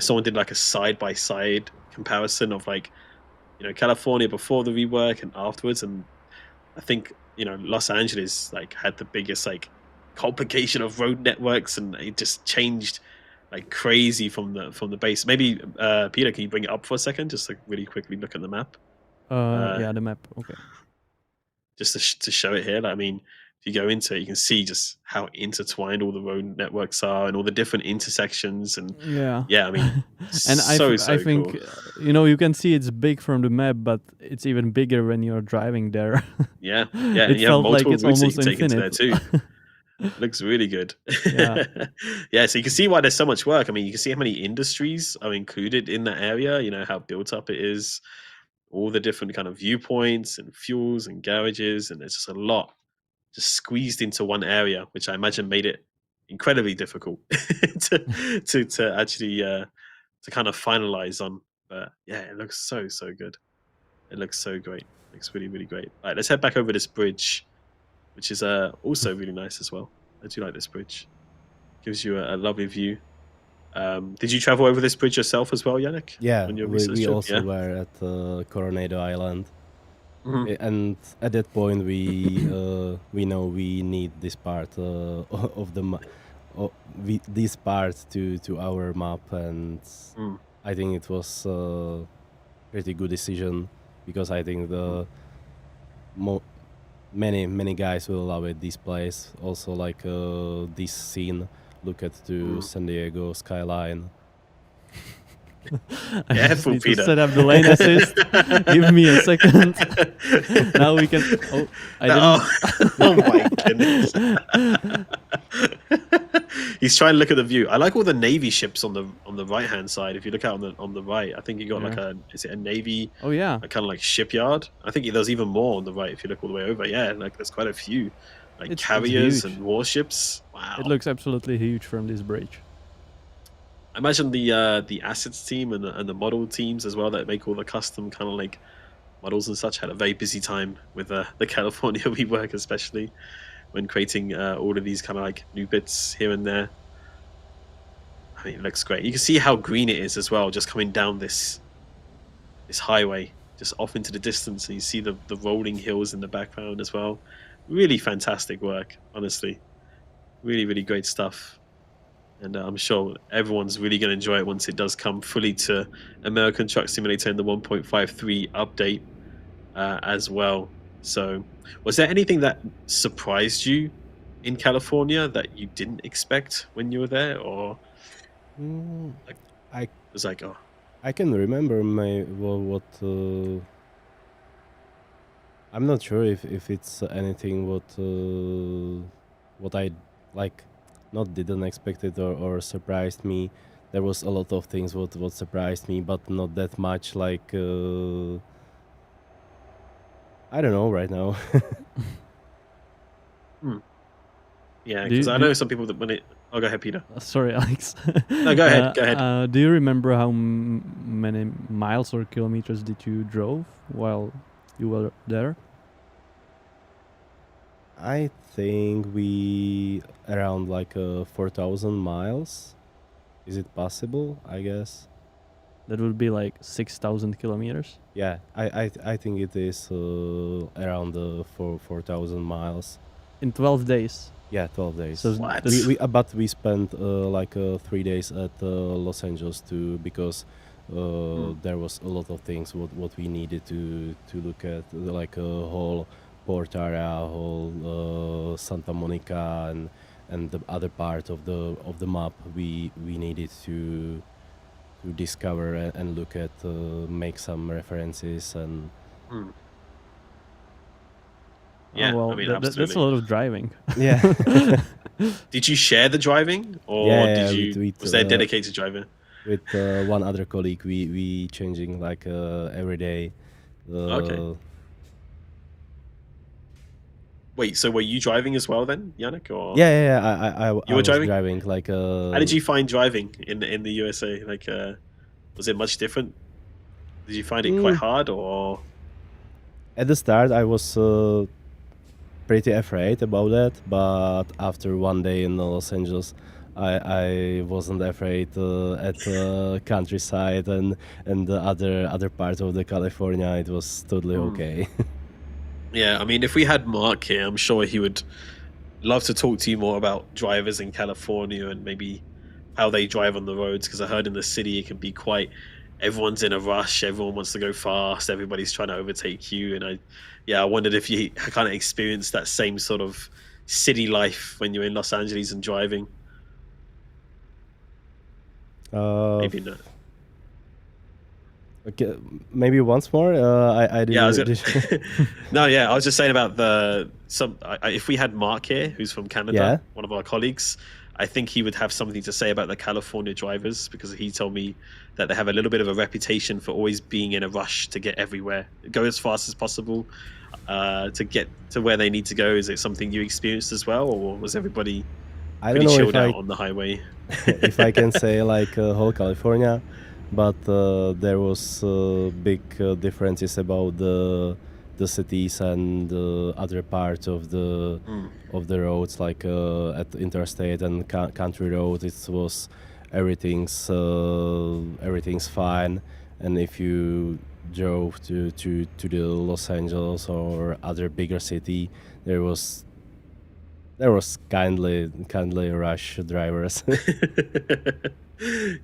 Someone did like a side by side comparison of like California before the rework and afterwards, and I think Los Angeles like had the biggest like complication of road networks, and it just changed like crazy from the base. Maybe Peter, can you bring it up for a second, just like really quickly look at the map, Yeah, the map. Okay. just to show it here. Like, I mean, if you go into it, you can see just how intertwined all the road networks are and all the different intersections, and Yeah. I mean, And I so think cool. you can see it's big from the map, but it's even bigger when you're driving there. Yeah, and It you have felt like multiple it's routes that you almost can take into there infinite. too. Looks really good. Yeah. Yeah, so you can see why there's so much work. I mean, you can see how many industries are included in that area, how built up it is, all the different kind of viewpoints and fuels and garages, and there's just a lot just squeezed into one area, which I imagine made it incredibly difficult to actually to kind of finalize on. But yeah, it looks so good. It looks so great. It looks really, really great. All right, let's head back over this bridge, which is also really nice as well. I do like this bridge. Gives you a lovely view. Did you travel over this bridge yourself as well, Yanik, Yeah, on your research we trip? also Yeah. were at Coronado Island. Mhm. And at that point we know we need this part of the this part to our map, and Mm, I think it was a pretty good decision, because I think mm. the many guys will love it, this place also, like this scene, look at to Mm. San Diego skyline. I just Careful, need to Peter. set up the lane assist. Give me a second. Now we can. Oh, I didn't. Oh my goodness. He's trying to look at the view. I like all the Navy ships on the right hand side. If you look out on the right, I think you got like Yeah. is it a Navy, Oh yeah. kind of like shipyard? I think there's even more on the right if you look all the way over. Yeah, like there's quite a few like It's carriers huge. and warships. It Wow. looks absolutely huge from this bridge. I imagine the assets team and the model teams as well that make all the custom kind of like models and such had a very busy time with the California rework, especially when creating all of these kind of like new bits here and there. I mean, it looks great. You can see how green it is as well, just coming down this highway, just off into the distance, and you see the rolling hills in the background as well. Really fantastic work, honestly. Really, really great stuff. And I'm sure everyone's really going to enjoy it once it does come fully to American Truck Simulator in the 1.53 update as well. So, was there anything that surprised you in California that you didn't expect when you were there, or Mm, like I it was like, oh, I can remember what I'm not sure if it's anything what I like not didn't expect it, or surprised me. There was a lot of things what surprised me, but not that much. Like I don't know right now. hmm. Yeah, Do because you, I do know some people that when it. Oh, go ahead, Peter. sorry, Alex. No, go ahead. Go ahead. Do you remember how many miles or kilometers did you drove while you were there? I think we around like 4,000 miles. Is it possible? I guess. That would be like 6,000 kilometers Yeah, I think it is around 4,000 miles. in 12 days. Yeah, 12 days. So What? that's But we spent like 3 days at Los Angeles too, because Hmm. there was a lot of things what we needed to look at, like a whole port area, whole Santa Monica, and the other part of the map we needed to discover and look at, make some references and Hmm. oh, Yeah, well, I mean, that's a absolutely. lot of driving. yeah. Did you share the driving, or Yeah, was there a dedicated driver? with one other colleague, we changing like every day. Okay. Uh, Wait, so were you driving as well then, Yannick, or yeah. you I were was driving? driving like How did you find driving in the USA? Like, was it much different? Did you find it quite mm, hard, or? at the start. I was pretty afraid about that. But after one day in Los Angeles, I wasn't afraid at countryside and the other part of the California. It was totally okay. Yeah, I mean, if we had Mark here, I'm sure he would love to talk to you more about drivers in California and maybe how they drive on the roads. Because I heard in the city it can be quite. Everyone's in a rush. Everyone wants to go fast. Everybody's trying to overtake you. And I wondered if you kind of experienced that same sort of city life when you're in Los Angeles and driving. Maybe not. Okay, maybe once more. I didn't. Yeah, I was just saying about if we had Mark here, who's from Canada, one of our colleagues, I think he would have something to say about the California drivers, because he told me that they have a little bit of a reputation for always being in a rush to get everywhere, go as fast as possible, to get to where they need to go. Is it something you experienced as well, or was everybody pretty chilled out on the highway? If I can say like whole California, but there was big differences about the cities and other parts of the roads, like at interstate and country roads. It was everything's fine, and if you drove to the Los Angeles or other bigger city, there was kindly rush drivers.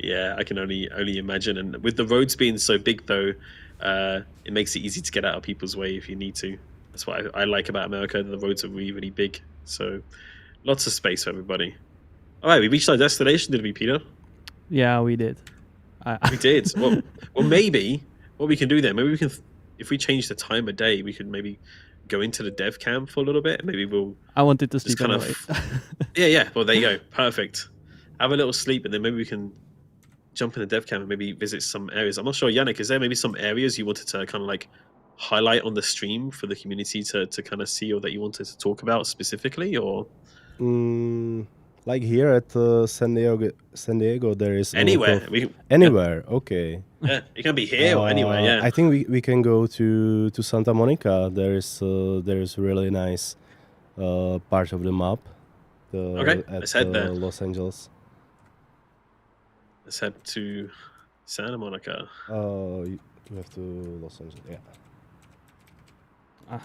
Yeah, I can only imagine. And with the roads being so big, though, it makes it easy to get out of people's way if you need to. That's what I like about America. The roads are really, really big, so lots of space for everybody. All right, we reached our destination, did we, Peter? Yeah, we did. We did. Well, maybe what we can do then, maybe we can, if we change the time of day, we could maybe go into the dev camp for a little bit. Maybe I wanted to sleep kind of. Yeah. Well, there you go. Perfect. Have a little sleep, and then maybe we can jump in the dev camp and maybe visit some areas. I'm not sure, Yanik, is there maybe some areas you wanted to kind of like highlight on the stream for the community to kind of see, or that you wanted to talk about specifically, or? Like here at San Diego, there is anywhere. Anywhere, okay. Yeah, it can be here or anywhere. Yeah, I think we can go to Santa Monica. There is really nice part of the map. Let's head there. Los Angeles. Let's head to Santa Monica. You have to Los Angeles, yeah.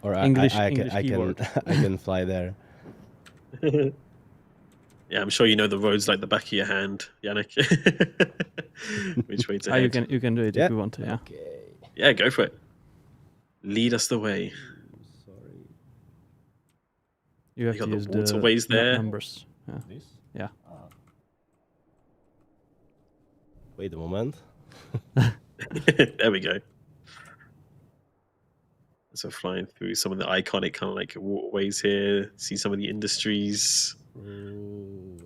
Or English I can fly there. Yeah, I'm sure you know the roads like the back of your hand, Yanik. Which way to head? You can do it if you want to. Yeah. Okay. Yeah, go for it. Lead us the way. Sorry. You have to use the waterways there. Numbers. Yeah. This? Yeah. Wait a moment. There we go. So flying through some of the iconic kind of like waterways here. See some of the industries. Oh.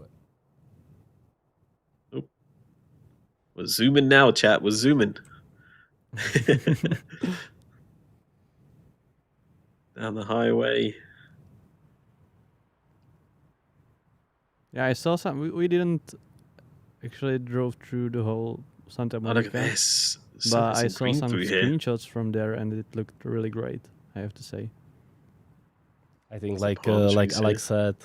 We're zooming now, chat. We're zooming. Down the highway. Yeah, I saw some. We didn't actually drove through the whole Santa Monica. Look at this. But I saw some screenshots from there, and it looked really great, I have to say. I think like Alex said,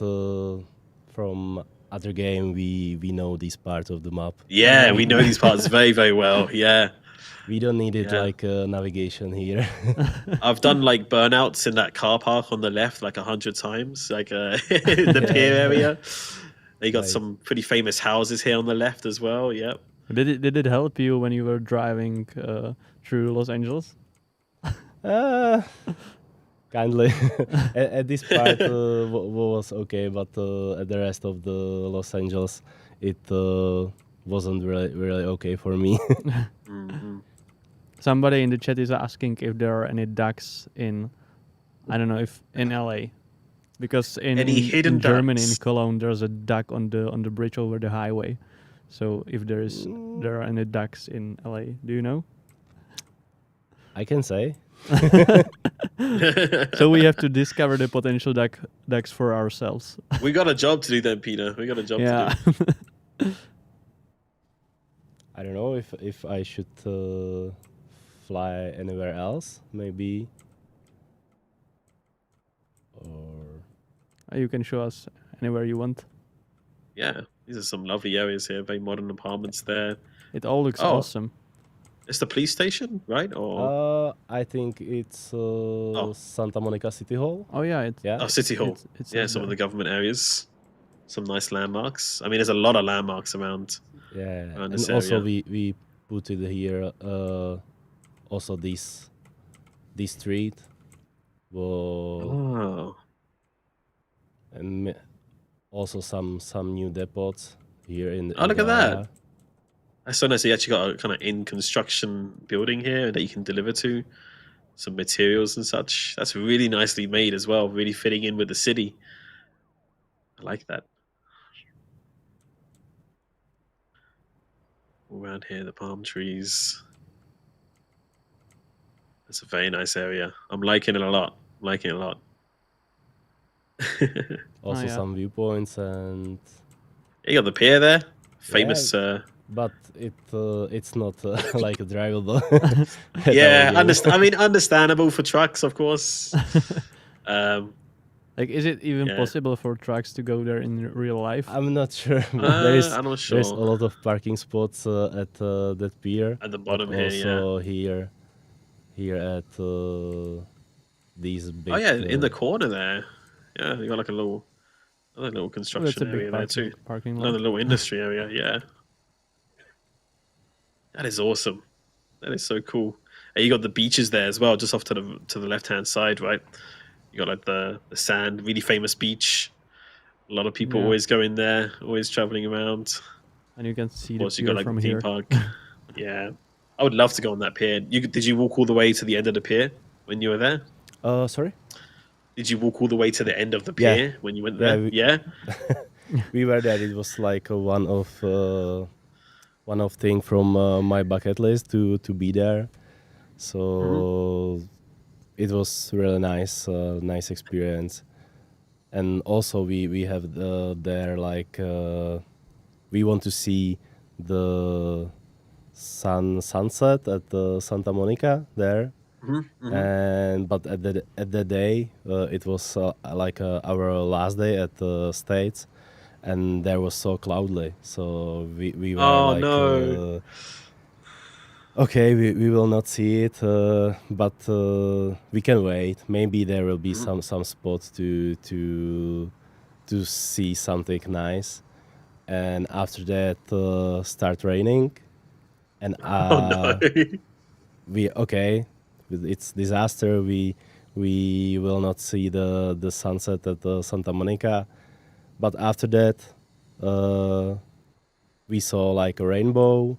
from other game, we know this part of the map. Yeah, we know these parts very, very well. Yeah. We don't need it like navigation here. I've done like burnouts in that car park on the left like 100 times, like the pier area. You got some pretty famous houses here on the left as well. Yep. Did it help you when you were driving through Los Angeles? Kindly. At this part was okay, but at the rest of the Los Angeles, it wasn't really okay for me. Mm-hmm. Somebody in the chat is asking if there are any ducks in, I don't know, if in LA, because in Germany, in Cologne, there's a duck on the bridge over the highway. So if there are any ducks in LA, do you know? I can say. So we have to discover the potential ducks for ourselves. We got a job to do then, Peter. We got a job to do. I don't know if I should fly anywhere else. Maybe You can show us anywhere you want. Yeah, these are some lovely areas here. Very modern apartments there. It all looks Oh. awesome. It's the police station, right? Or I think it's Santa Monica City Hall. Oh yeah, Yeah. City Hall. It's Yeah, some of the government areas. Some nice landmarks. I mean, there's a lot of landmarks around. Yeah, around and this also area. we put it here. Also this street. Oh, And also some new depots here in. Oh, look the at that. area. That's so nice. You actually got a kind of in construction building here that you can deliver to some materials and such. That's really nicely made as well. Really fitting in with the city. I like that. All around here, the palm trees. It's a very nice area. I'm liking it a lot. Also yeah. some viewpoints and. You got the pier there. Famous. But it's not like a drivable. Yeah, understandable for trucks, of course. Like, is it even Yeah. possible for trucks to go there in real life? I'm not sure. I'm not There's sure. a lot of parking spots at that pier. At the but bottom here, yeah. also here at these big. Oh yeah, in the corner there. Yeah, you got like another little Oh, construction that's a area big there too. parking lot. Another little industry area, yeah. That is awesome. That is so cool. And you got the beaches there as well, just off to the left hand side, right? You got like the sand, really famous beach. A lot of people Yeah. always going there, always traveling around. And you can see Of the course, you pier got like from the theme here. park. Yeah, I would love to go on that pier. Did you walk all the way to the end of the pier when you were there? Sorry. Did you walk all the way to the end of the Yeah. pier when you went Yeah, there? Yeah. We were there. It was like one of thing from my bucket list to be there. So it was really nice experience. And also we have there like we want to see the sunset at the Santa Monica there. And but at the day it was like our last day at the States, and there was so cloudy, so we were Oh, like no. okay, we will not see it, but we can wait. Maybe there will be some spots to see something nice, and after that start raining, and Oh no. it's disaster. We will not see the sunset at the Santa Monica, but after that we saw like a rainbow,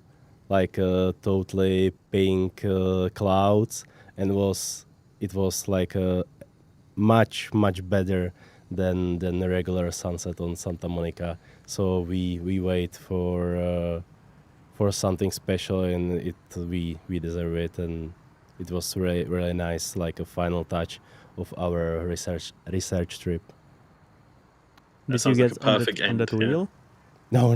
like totally pink clouds, and it was like much better than the regular sunset on Santa Monica. So we wait for something special, and we deserve it, and it was really nice, like a final touch of our research trip. That Did you sounds like get a perfect on that end, yeah. wheel? No.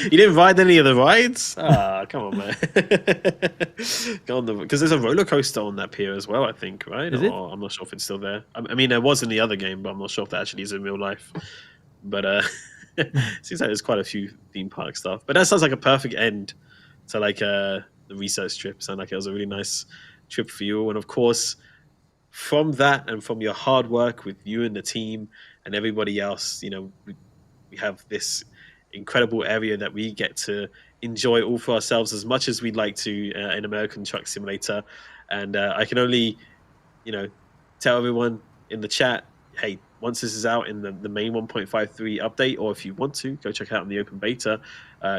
You didn't ride any of the rides? Ah, come on, man. Go on because there's a roller coaster on that pier as well, I think, right? Is it? Or I'm not sure if it's still there. I mean, there was in the other game, but I'm not sure if that actually is in real life. But seems like there's quite a few theme park stuff. But that sounds like a perfect end to like the research trip. Sound like it was a really nice trip for you. And of course, from that and from your hard work with you and the team and everybody else, you know, we have this incredible area that we get to enjoy all for ourselves as much as we'd like to in American Truck Simulator. And I can only, you know, tell everyone in the chat, hey, once this is out in the main 1.53 update, or if you want to, go check it out in the open beta,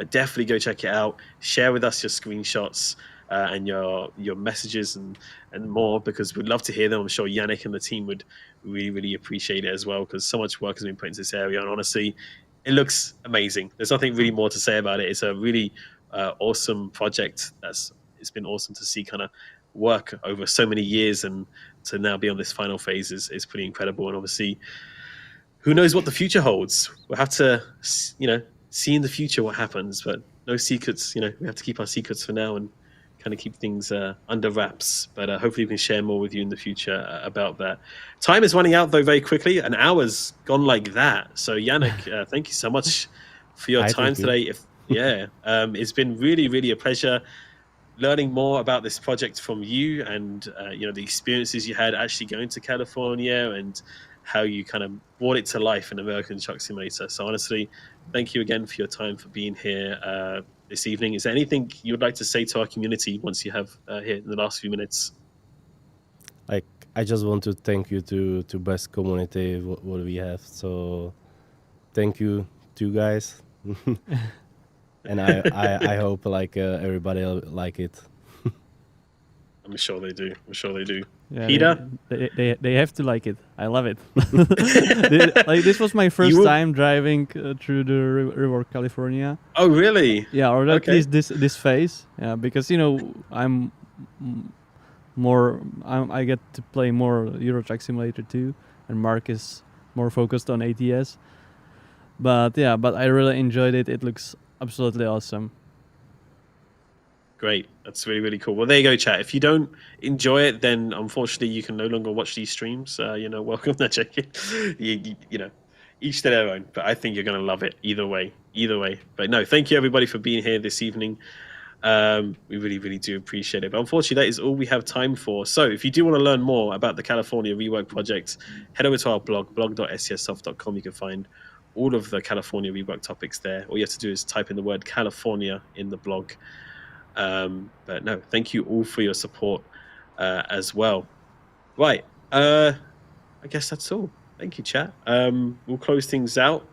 definitely go check it out. Share with us your screenshots and your messages and more, because we'd love to hear them. I'm sure Yanik and the team would really appreciate it as well, because so much work has been put into this area, and honestly, it looks amazing. There's nothing really more to say about it. It's a really awesome project. It's been awesome to see kind of work over so many years, and to now be on this final phase is pretty incredible. And obviously, who knows what the future holds? We'll have to, you know, see in the future what happens, but no secrets. You know, we have to keep our secrets for now and kind of keep things under wraps. But hopefully we can share more with you in the future about that. Time is running out, though, very quickly. An hour's gone like that. So, Yanik, thank you so much for your time today. It's been really, really a pleasure learning more about this project from you, and the experiences you had actually going to California, and how you kind of brought it to life in American Truck Simulator. So honestly, thank you again for your time, for being here this evening. Is there anything you would like to say to our community once you have here in the last few minutes? Like, I just want to thank you to best community what we have. So thank you to guys. And I hope like everybody like it. I'm sure they do. Yeah, Peter? they have to like it. I love it. This was my first time driving through the Rework California. Oh, really? Yeah, or at least this phase. Yeah, because I'm more. I get to play more Euro Truck Simulator 2, and Mark is more focused on ATS. But I really enjoyed it. It looks absolutely awesome. Great. That's really, really cool. Well, there you go, chat. If you don't enjoy it, then unfortunately you can no longer watch these streams. Welcome. No, joking. Each to their own. But I think you're going to love it either way. But no, thank you everybody for being here this evening. We really, really do appreciate it. But unfortunately, that is all we have time for. So if you do want to learn more about the California Rework Project, head over to our blog, blog.scssoft.com. You can find all of the California Rework topics there. All you have to do is type in the word California in the blog. But no, thank you all for your support as well. Right. I guess that's all. Thank you, chat. We'll close things out.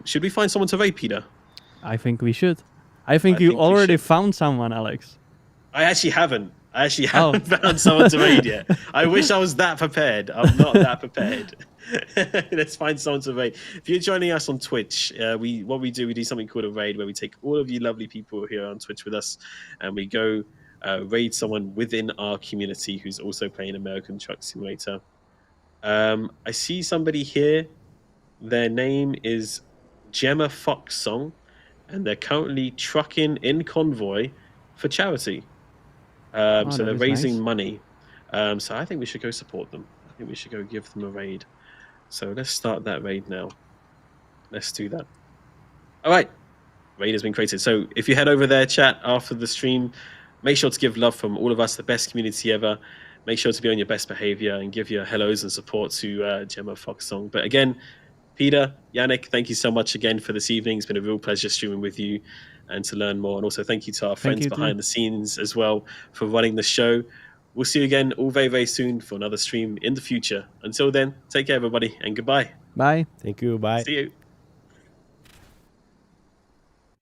Should we find someone to raid, Peter? I think we should. I think you already found someone, Alex. I actually haven't. Found someone to raid yet. I wish I was that prepared. I'm not that prepared. Let's find someone to raid. If you're joining us on Twitch, we do something called a raid, where we take all of you lovely people here on Twitch with us, and we go raid someone within our community who's also playing American Truck Simulator. I see somebody here. Their name is Gemma Fox Song, and they're currently trucking in convoy for charity. So they're raising money. So I think we should go support them. I think we should go give them a raid. So let's start that raid now. Let's do that. All right. Raid has been created. So if you head over there, chat, after the stream, make sure to give love from all of us, the best community ever. Make sure to be on your best behavior and give your hellos and support to Gemma Fox Song. But again, Peter, Yanik, thank you so much again for this evening. It's been a real pleasure streaming with you and to learn more. And also thank you to our friends behind the scenes as well for running the show. We'll see you again all very, very soon for another stream in the future. Until then, take care, everybody, and goodbye. Bye. Thank you. Bye. See you.